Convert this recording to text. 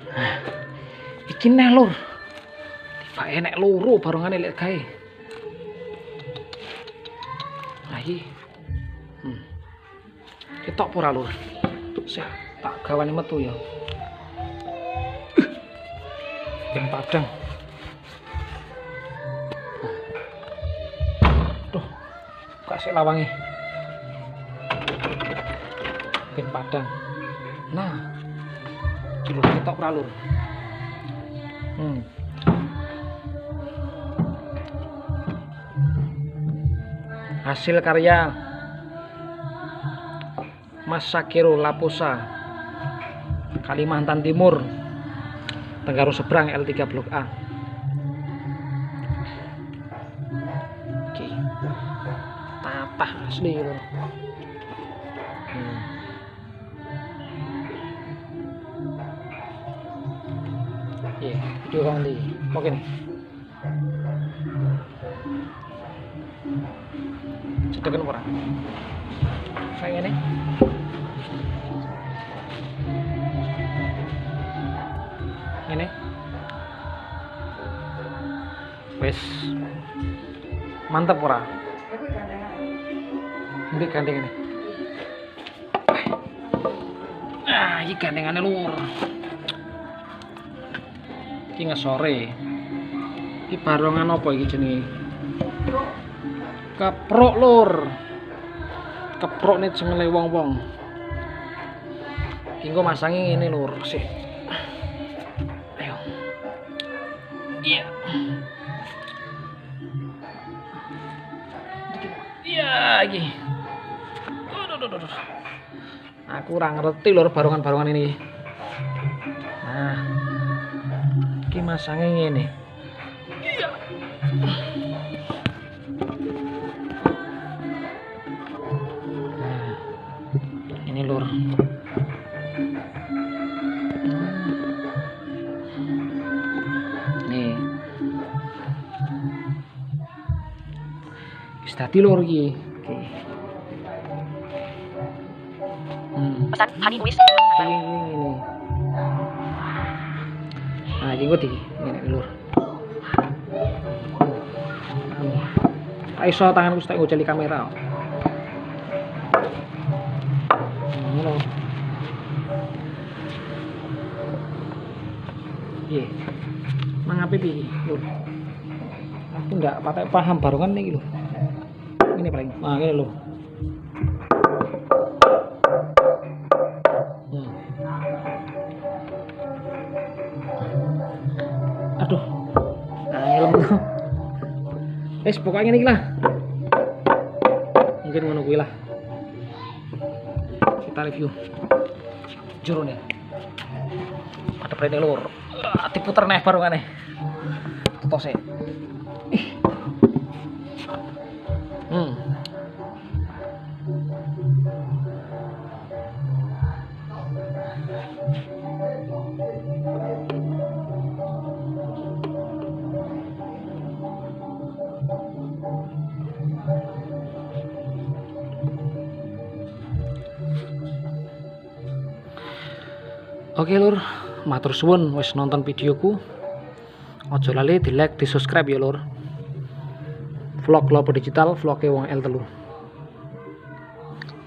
Nah, iki neh lur. Tiba enek loro barangane lek gawe. Nah iki. Ketok ora lur. Sik tak gawane metu ya. Ben padang. Tuh. Kasih lawange. Ben padang. Nah. Iki lur ketok ora lur. Hasil karya Mas Sakiro Laposa, Kalimantan Timur, Tenggaru Seberang L3 Blok A. Oke. Tatah asli lho. Iya, video kamu di. Oke nih. Cetekan ora. Kayak ngene. Ngene. Wes. Mantap ora? Ini gandeng ini. Ah, iki gandengane lur. Iki ngesore. Iki barongan apa iki jenenge? Keprok lur. Keprok nih jenenge wong-wong. Iki engko masangi ngene lur, sih. Ayo. Iya. Iya iki. Aduh. Aku ora ngerti lur barongan-barongan ini. Nah. Iki masange ngene. Iya. Nah. Ini lur. Nih. Wis dadi lur iki. Oke. Pesan Hani Uis. Ini. Nah, iki ngerti ngene lur. Tak iso tanganku tak ngoceli kamera. Ngono. Iya. Mangape piye, lur? Aku ndak paham barongan iki lho. Ini paling. Nah, ngene lho. Aduh. Angel. Wes pokoknya ngene iki lah. Mungkin ngono kuwi lah. Kita review. Jurune. Ada prene lur. Diputer neh barungane. Tutose. Oke lur, matur suwun wis nonton videoku. Ojo lali di like, di subscribe ya lur. Vlog Lopo Digital, vlognya wong L3.